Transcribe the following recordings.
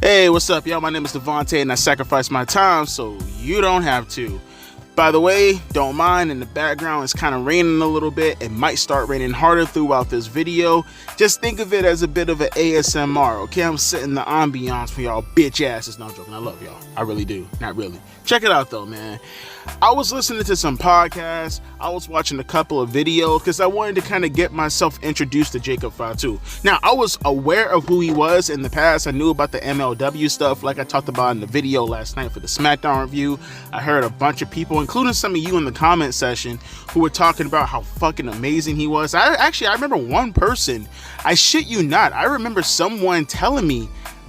Hey, what's up, y'all? My name is Devontae, and I sacrifice my time so you don't have to. By the way, don't mind, in the background it's kind of raining a little bit. It might start raining harder throughout this video. Just think of it as a bit of an ASMR, okay? I'm setting the ambiance for y'all bitch asses. No, I'm joking. I love y'all. I really do. Not really. Check it out, though, man. I was listening to some podcasts. I was watching a couple of videos because I wanted to kind of get myself introduced to Jacob Fatu. Now, I was aware of who he was in the past. I knew about the MLW stuff like I talked about in the video last night for the SmackDown review. I heard a bunch of people, including some of you in the comment section, who were talking about how fucking amazing he was. I remember one person, I shit you not, I remember someone telling me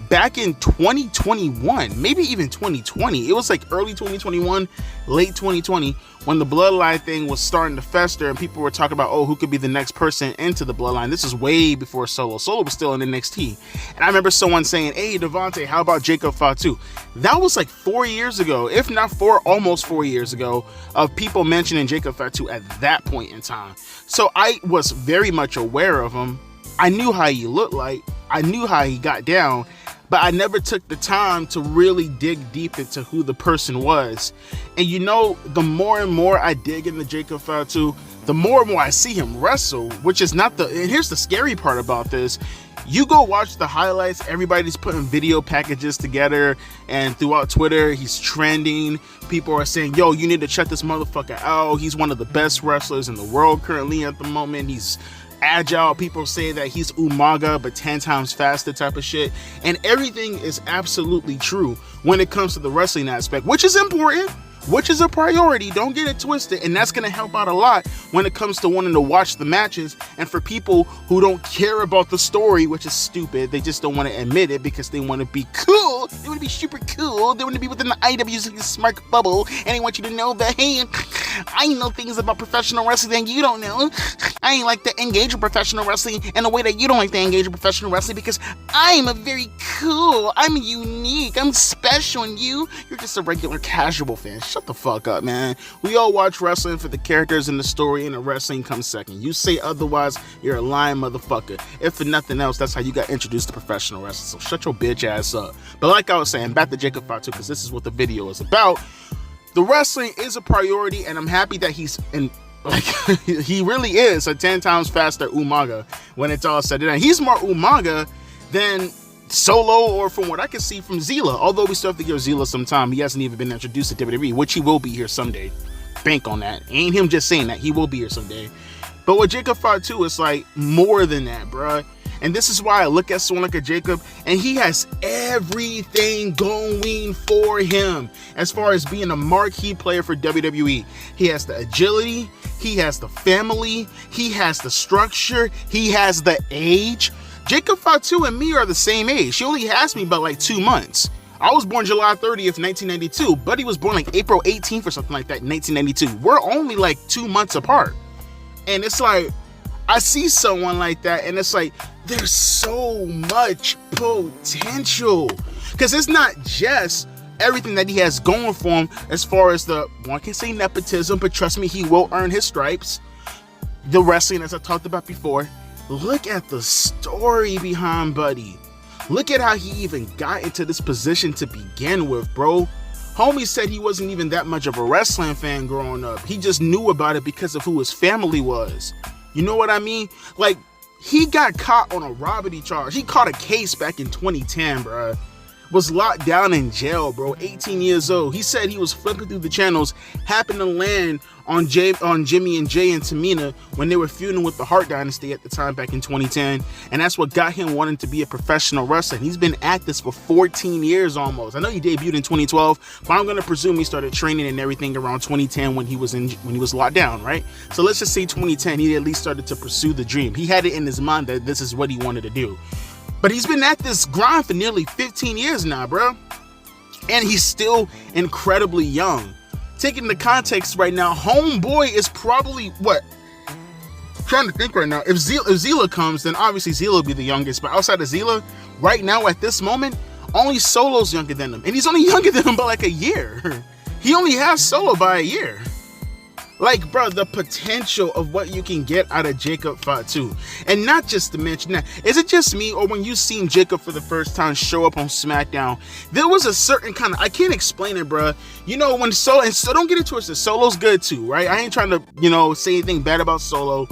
back in 2021, maybe even 2020, it was like early 2021, late 2020, when the Bloodline thing was starting to fester and people were talking about, oh, who could be the next person into the Bloodline. This is way before Solo. Solo was still in NXT. And I remember someone saying, hey, Devontae, how about Jacob Fatu? That was like 4 years ago, if not almost 4 years ago, of people mentioning Jacob Fatu at that point in time. So I was very much aware of him. I knew how he looked like. I knew how he got down. But I never took the time to really dig deep into who the person was. And you know, the more and more I dig into Jacob Fatu, the more and more I see him wrestle, which is not the, and here's the scary part about this. You go watch the highlights, everybody's putting video packages together, and throughout Twitter, he's trending. People are saying, yo, you need to check this motherfucker out. He's one of the best wrestlers in the world currently at the moment. He's agile. People say that he's Umaga but 10 times faster type of shit, and everything is absolutely true when it comes to the wrestling aspect, which is important, which is a priority. Don't get it twisted, and that's going to help out a lot when it comes to wanting to watch the matches. And for people who don't care about the story, which is stupid, they just don't want to admit it because they want to be cool, they want to be super cool, they want to be within the IW's smart bubble, and they want you to know that, hey, I know things about professional wrestling that you don't know. I ain't like to engage in professional wrestling in the way that you don't like to engage in professional wrestling because I'm a very cool, I'm unique, I'm special, and you're just a regular casual fan. Shut the fuck up, man. We all watch wrestling for the characters and the story, and the wrestling comes second. You say otherwise, you're a lying motherfucker. If for nothing else, that's how you got introduced to professional wrestling. So shut your bitch ass up. But like I was saying, back to Jacob Fatu, because this is what the video is about. The wrestling is a priority, and I'm happy that he's in, like, he really is a 10 times faster Umaga when it's all said and done. He's more Umaga than Solo, or from what I can see from Zila, although we still have to give Zila some time. He hasn't even been introduced to WWE, which he will be here someday. Bank on that. Ain't him just saying that. He will be here someday. But with Jacob Fatu, it's like more than that, bruh. And this is why I look at someone like a Jacob, and he has everything going for him as far as being a marquee player for WWE. He has the agility, he has the family, he has the structure, he has the age. Jacob Fatu and me are the same age. She only has me by like 2 months. I was born July 30th, 1992. Buddy was born like April 18th or something like that in 1992. We're only like 2 months apart. And it's like, I see someone like that, and it's like, there's so much potential. Because it's not just everything that he has going for him as far as the, one can say nepotism, but trust me, he will earn his stripes. The wrestling, as I talked about before. Look at the story behind Buddy. Look at how he even got into this position to begin with, bro. Homie said he wasn't even that much of a wrestling fan growing up. He just knew about it because of who his family was. You know what I mean? Like, he got caught on a robbery charge. He caught a case back in 2010, bro. Was locked down in jail, bro. 18 years old. He said he was flipping through the channels, happened to land on Jimmy and Jay and Tamina when they were feuding with the Hart Dynasty at the time back in 2010, and that's what got him wanting to be a professional wrestler. He's been at this for 14 years almost. I know he debuted in 2012, but I'm gonna presume he started training and everything around 2010 when he was locked down, right? So let's just say 2010, he at least started to pursue the dream. He had it in his mind that this is what he wanted to do. But he's been at this grind for nearly 15 years now, bro. And he's still incredibly young. Taking the context right now, homeboy is probably, what? I'm trying to think right now. If Zila comes, then obviously Zila will be the youngest. But outside of Zila, right now at this moment, only Solo's younger than him. And he's only younger than him by like a year. He only has Solo by a year. Like, bro, the potential of what you can get out of Jacob Fatu. And not just to mention that, is it just me, or when you seen Jacob for the first time show up on SmackDown, there was a certain kind of, I can't explain it, bro. You know, when Solo, and so don't get it twisted, Solo's good too, right? I ain't trying to, you know, say anything bad about Solo,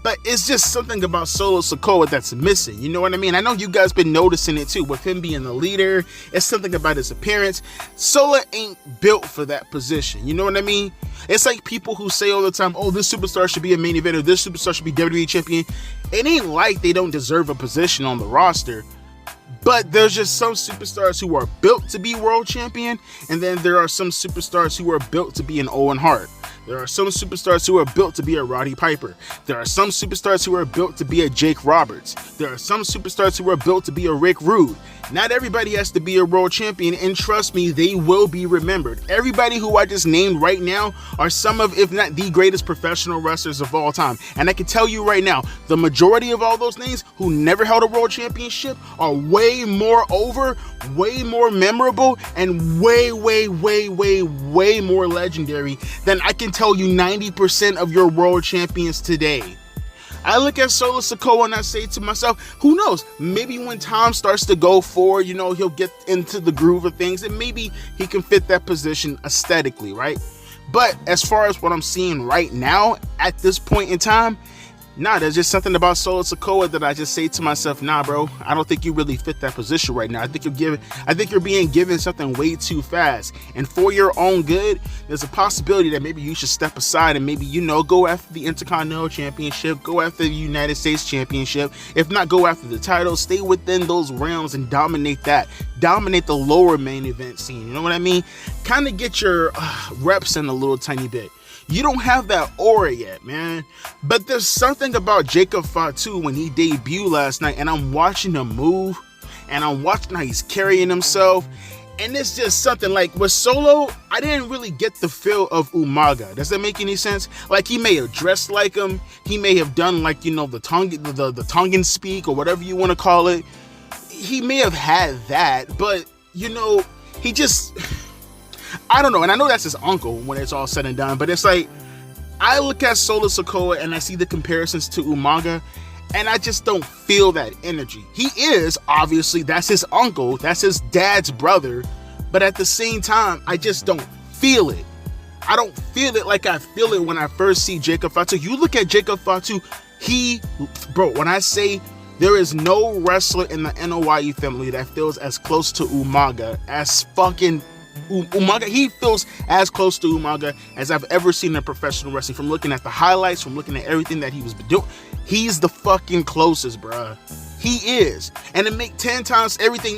but it's just something about Solo Sikoa that's missing. You know what I mean? I know you guys been noticing it too, with him being the leader. It's something about his appearance. Solo ain't built for that position. You know what I mean? It's like people who say all the time, oh, this superstar should be a main eventer, this superstar should be WWE champion. It ain't like they don't deserve a position on the roster. But there's just some superstars who are built to be world champion, and then there are some superstars who are built to be an Owen Hart. There are some superstars who are built to be a Roddy Piper. There are some superstars who are built to be a Jake Roberts. There are some superstars who are built to be a Rick Rude. Not everybody has to be a world champion, and trust me, they will be remembered. Everybody who I just named right now are some of, if not the greatest professional wrestlers of all time. And I can tell you right now, the majority of all those names who never held a world championship are way more over, way more memorable, and way more legendary than I can tell you 90% of your world champions today. I look at Solo Sikoa and I say to myself, who knows, maybe when time starts to go forward, you know, he'll get into the groove of things and maybe he can fit that position aesthetically, right? But as far as what I'm seeing right now at this point in time, nah, there's just something about Solo Sikoa that I just say to myself, nah, bro, I don't think you really fit that position right now. I think you're being given something way too fast. And for your own good, there's a possibility that maybe you should step aside and maybe, you know, go after the Intercontinental Championship, go after the United States Championship. If not, go after the title, stay within those realms and dominate that. Dominate the lower main event scene. You know what I mean? Kind of get your reps in a little tiny bit. You don't have that aura yet, man. But there's something about Jacob Fatu when he debuted last night, and I'm watching him move, and I'm watching how he's carrying himself, and it's just something like with Solo, I didn't really get the feel of Umaga. Does that make any sense? Like, he may have dressed like him, he may have done, like, you know, the Tongan speak or whatever you want to call it. He may have had that, but, you know, he just, I don't know. And I know that's his uncle when it's all said and done, but it's like, I look at Solo Sikoa and I see the comparisons to Umaga, and I just don't feel that energy. He is, obviously, that's his uncle, that's his dad's brother, but at the same time, I just don't feel it. I don't feel it like I feel it when I first see Jacob Fatu. You look at Jacob Fatu, bro, when I say there is no wrestler in the NOYE family that feels as close to Umaga as fucking Umaga. He feels as close to Umaga as I've ever seen in professional wrestling. From looking at the highlights, from looking at everything that he was doing, he's the fucking closest, bruh. He is. And to make 10 times everything,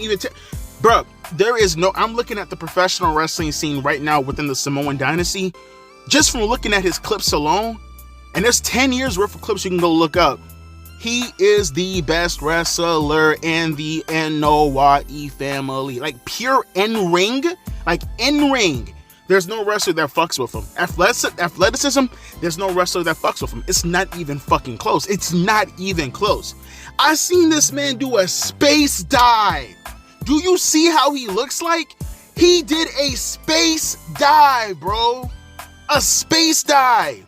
bruh, there is no, I'm looking at the professional wrestling scene right now within the Samoan dynasty, just from looking at his clips alone, and there's 10 years worth of clips you can go look up. He is the best wrestler in the NOYE family. Like, pure in-ring. Like, in-ring. There's no wrestler that fucks with him. Athleticism, there's no wrestler that fucks with him. It's not even fucking close. It's not even close. I seen this man do a space dive. Do you see how he looks like? He did a space dive, bro. A space dive.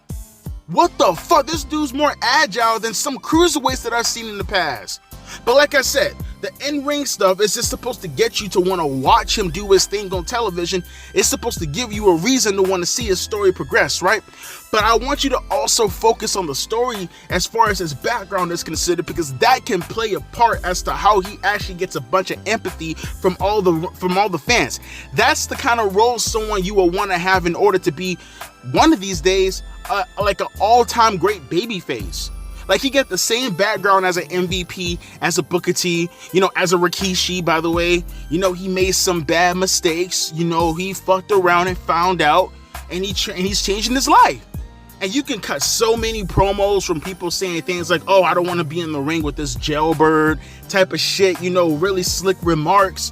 What the fuck? This dude's more agile than some cruiserweights that I've seen in the past. But like I said, the in-ring stuff is just supposed to get you to want to watch him do his thing on television. It's supposed to give you a reason to want to see his story progress, right? But I want you to also focus on the story as far as his background is considered, because that can play a part as to how he actually gets a bunch of empathy from all the fans. That's the kind of role someone you will want to have in order to be, one of these days, like an all-time great babyface. Like, he got the same background as an MVP, as a Booker T, you know, as a Rikishi, by the way. You know, he made some bad mistakes. You know, he fucked around and found out, and he's changing his life. And you can cut so many promos from people saying things like, oh, I don't want to be in the ring with this jailbird type of shit, you know, really slick remarks.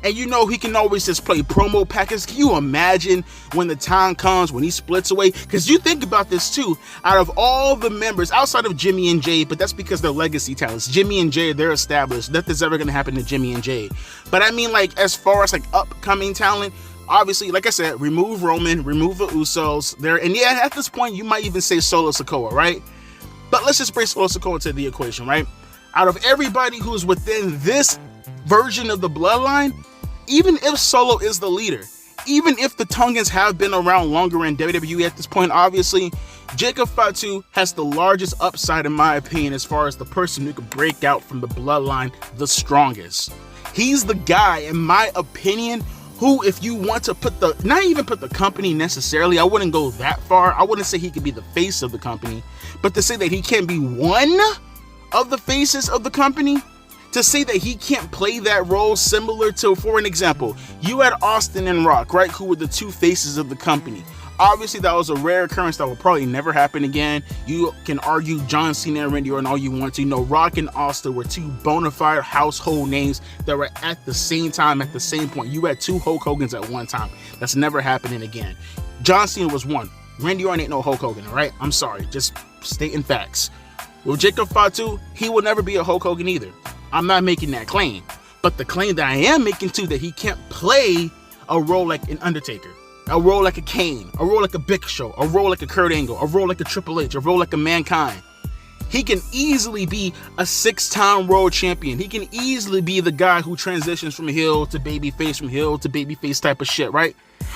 And you know, he can always just play promo packages. Can you imagine when the time comes when he splits away? Because you think about this too. Out of all the members, outside of Jimmy and Jay, but that's because they're legacy talents. Jimmy and Jay, they're established. Nothing's ever going to happen to Jimmy and Jay. But I mean, like, as far as like upcoming talent, Obviously, like I said, remove Roman, remove the Usos there. And yeah, at this point, you might even say Solo Sikoa, right? But let's just bring Solo Sikoa into the equation, right? Out of everybody who's within this version of the Bloodline, even if Solo is the leader, even if the Tongans have been around longer in WWE at this point, obviously, Jacob Fatu has the largest upside, in my opinion, as far as the person who could break out from the Bloodline the strongest. He's the guy, in my opinion, who, if you want to put the, not even put the company necessarily, I wouldn't go that far. I wouldn't say he could be the face of the company, but to say that he can be one of the faces of the company, to say that he can't play that role similar to, for an example, you had Austin and Rock, right, who were the two faces of the company. Obviously, that was a rare occurrence that will probably never happen again. You can argue John Cena and Randy Orton all you want to. You know, Rock and Austin were two bona fide household names that were at the same time, at the same point. You had two Hulk Hogans at one time. That's never happening again. John Cena was one. Randy Orton ain't no Hulk Hogan, all right? I'm sorry, just stating facts. With Jacob Fatu, he will never be a Hulk Hogan either. I'm not making that claim. But the claim that I am making too, that he can't play a role like an Undertaker, a role like a Kane, a role like a Big Show, a role like a Kurt Angle, a role like a Triple H, a role like a Mankind. He can easily be a 6-time world champion. He can easily be the guy who transitions from heel to babyface, from heel to babyface type of shit, right?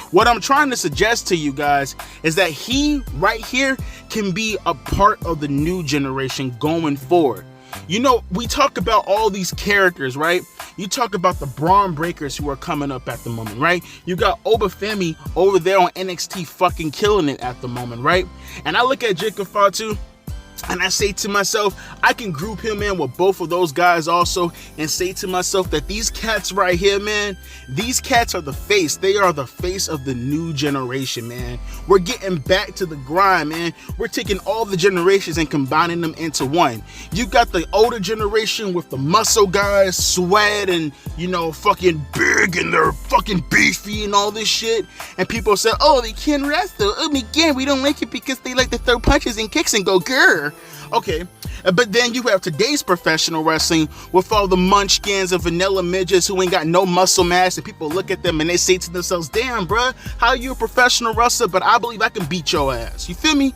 What I'm trying to suggest to you guys is that he right here can be a part of the new generation going forward. You know, we talk about all these characters, right? You talk about the Braun Breakers who are coming up at the moment, right? You got Obafemi over there on NXT fucking killing it at the moment, right? And I look at Jacob Fatu and I say to myself, I can group him in with both of those guys also, and say to myself that these cats right here, man, these cats are the face. They are the face of the new generation, man. We're getting back to the grind, man. We're taking all the generations and combining them into one. You got the older generation with the muscle guys, sweat, and, you know, fucking big, and they're fucking beefy and all this shit. And people say, oh, they can't wrestle. Oh, again, we don't like it because they like to throw punches and kicks and go grr. Okay, but then you have today's professional wrestling with all the munchkins and vanilla midgets who ain't got no muscle mass, and people look at them and they say to themselves, damn, bruh, how you a professional wrestler, but I believe I can beat your ass. You feel me?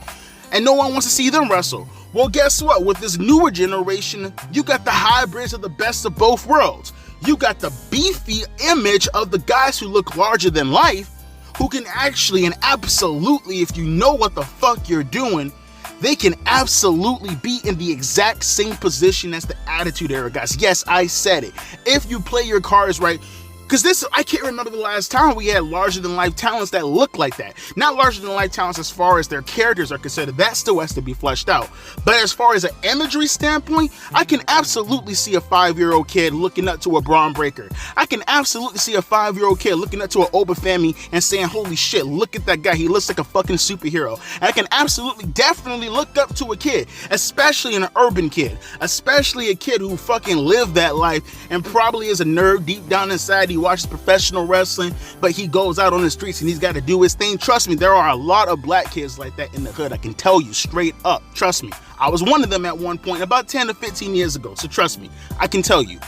And no one wants to see them wrestle. Well, guess what? With this newer generation, you got the hybrids of the best of both worlds. You got the beefy image of the guys who look larger than life, who can actually and absolutely, if you know what the fuck you're doing, they can absolutely be in the exact same position as the Attitude Era guys. Yes, I said it. If you play your cards right, because this, I can't remember the last time we had larger-than-life talents that look like that. Not larger-than-life talents as far as their characters are considered. That still has to be fleshed out. But as far as an imagery standpoint, I can absolutely see a 5-year-old kid looking up to a Braun Breaker. I can absolutely see a 5-year-old kid looking up to an Obafemi and saying, holy shit, look at that guy. He looks like a fucking superhero. And I can absolutely, definitely look up to a kid, especially an urban kid, especially a kid who fucking lived that life and probably is a nerd deep down inside. He watches professional wrestling, but he goes out on the streets and he's got to do his thing. Trust me, there are a lot of black kids like that in the hood. I can tell you straight up. Trust me. I was one of them at one point about 10 to 15 years ago. So trust me, I can tell you.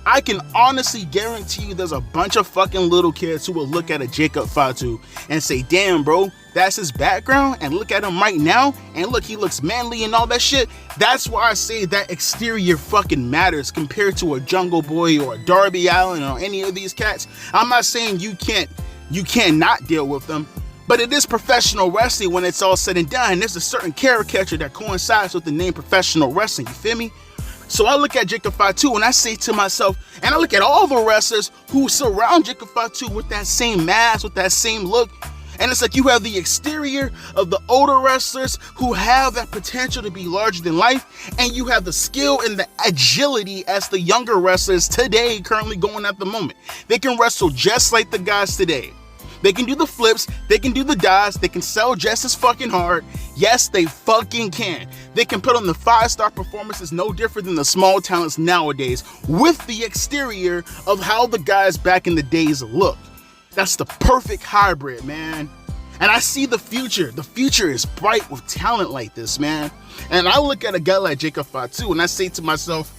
I can honestly guarantee you there's a bunch of fucking little kids who will look at a Jacob Fatu and say, damn, bro, that's his background, and look at him right now, and look, he looks manly and all that shit. That's why I say that exterior fucking matters compared to a Jungle Boy or a Darby Allin or any of these cats. I'm not saying you can't not deal with them, but it is professional wrestling when it's all said and done. There's a certain caricature that coincides with the name professional wrestling, you feel me? So I look at Jacob Fatu and I say to myself, and I look at all the wrestlers who surround Jacob Fatu with that same mask, with that same look, and it's like you have the exterior of the older wrestlers who have that potential to be larger than life, and you have the skill and the agility as the younger wrestlers today currently going at the moment. They can wrestle just like the guys today. They can do the flips, they can do the dives, they can sell just as fucking hard. Yes, they fucking can. They can put on the 5-star performances no different than the small talents nowadays with the exterior of how the guys back in the days look. That's the perfect hybrid, man. And I see the future. The future is bright with talent like this, man. And I look at a guy like Jacob Fatu and I say to myself,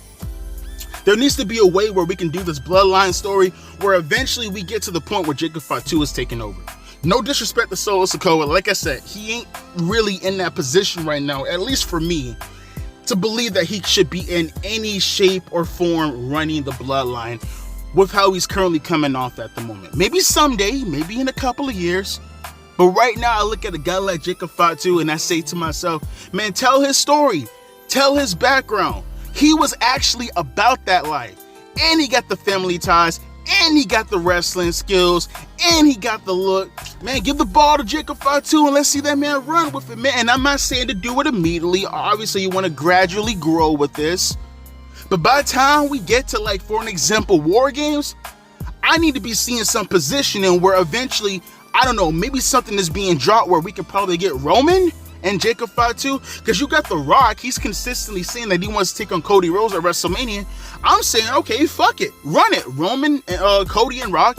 There needs to be a way where we can do this bloodline story where eventually we get to the point where Jacob Fatu is taking over. No disrespect to Solo Sikoa. Like I said, he ain't really in that position right now, at least for me, to believe that he should be in any shape or form running the bloodline with how he's currently coming off at the moment. Maybe someday, maybe in a couple of years. But right now, I look at a guy like Jacob Fatu and I say to myself, man, tell his story. Tell his background. He was actually about that life. And he got the family ties. And he got the wrestling skills. And he got the look. Man, give the ball to Jacob Fatu and let's see that man run with it, man. And I'm not saying to do it immediately. Obviously, you want to gradually grow with this. But by the time we get to, like, for an example, War Games, I need to be seeing some positioning where eventually, I don't know, maybe something is being dropped where we could probably get Roman and Jacob Fatu, because you got The Rock. He's consistently saying that he wants to take on Cody Rhodes at WrestleMania. I'm saying, okay, fuck it, run it, Roman, Cody and Rock.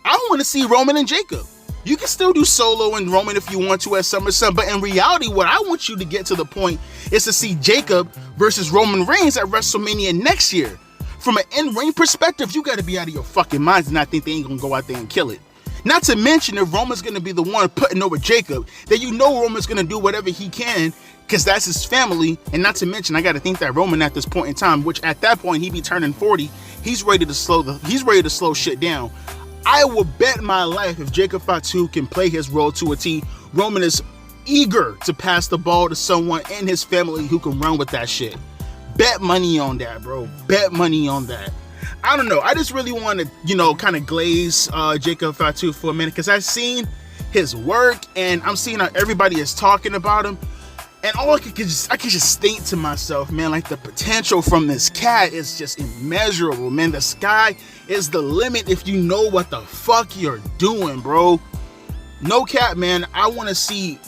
I want to see Roman and Jacob. You can still do Solo and Roman if you want to at SummerSlam, but in reality, what I want you to get to the point is to see Jacob versus Roman Reigns at WrestleMania next year. From an in-ring perspective, you got to be out of your fucking minds and not think they ain't gonna go out there and kill it. Not to mention, if Roman's going to be the one putting over Jacob, then you know Roman's going to do whatever he can because that's his family. And not to mention, I got to think that Roman at this point in time, which at that point he'd be turning 40, he's ready to slow shit down. I will bet my life if Jacob Fatu can play his role to a T, Roman is eager to pass the ball to someone in his family who can run with that shit. Bet money on that, bro. Bet money on that. I don't know. I just really want to, kind of glaze Jacob Fatu for a minute because I've seen his work and I'm seeing how everybody is talking about him. And all I can just think to myself, man, like the potential from this cat is just immeasurable, man. The sky is the limit if you know what the fuck you're doing, bro. No cap, man. I want to see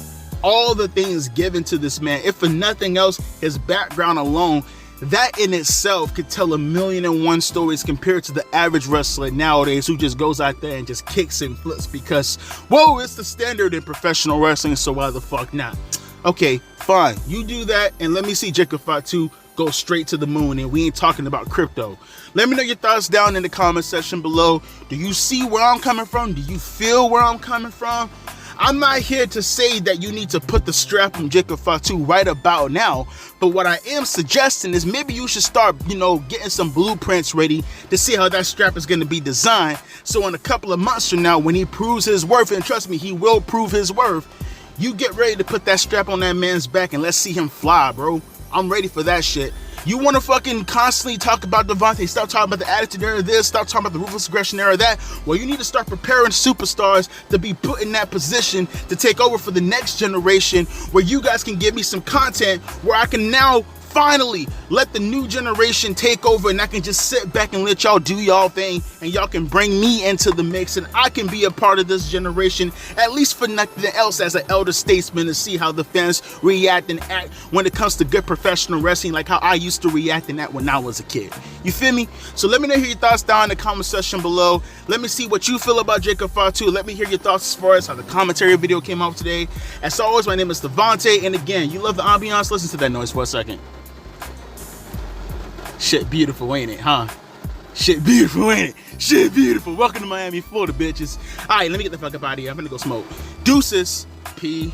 all the things given to this man. If for nothing else, his background alone, that in itself could tell 1,000,001 stories compared to the average wrestler nowadays who just goes out there and just kicks and flips because, whoa, it's the standard in professional wrestling, so why the fuck not? Okay, fine. You do that, and let me see Jacob Fatu go straight to the moon, and we ain't talking about crypto. Let me know your thoughts down in the comment section below. Do you see where I'm coming from? Do you feel where I'm coming from? I'm not here to say that you need to put the strap on Jacob Fatu right about now, but what I am suggesting is maybe you should start, getting some blueprints ready to see how that strap is going to be designed. So in a couple of months from now, when he proves his worth, and trust me, he will prove his worth, you get ready to put that strap on that man's back and let's see him fly, bro. I'm ready for that shit. You want to fucking constantly talk about Devontae, stop talking about the attitude era of this, stop talking about the ruthless aggression era of that. Well, you need to start preparing superstars to be put in that position to take over for the next generation where you guys can give me some content where I can now finally let the new generation take over and I can just sit back and let y'all do y'all thing and y'all can bring me into the mix and I can be a part of this generation, at least for nothing else as an elder statesman, to see how the fans react and act when it comes to good professional wrestling, like how I used to react in that when I was a kid. You feel me? So let me know your thoughts down in the comment section below. Let me see what you feel about Jacob Fatu. Let me hear your thoughts as far as how the commentary video came out today. As always, my name is Devontae, and again, you love the ambiance? Listen to that noise for a second. Shit beautiful, ain't it, huh? Shit beautiful, ain't it? Shit beautiful. Welcome to Miami, Florida, bitches. All right, let me get the fuck up out of here. I'm gonna go smoke. Deuces. P-eyes.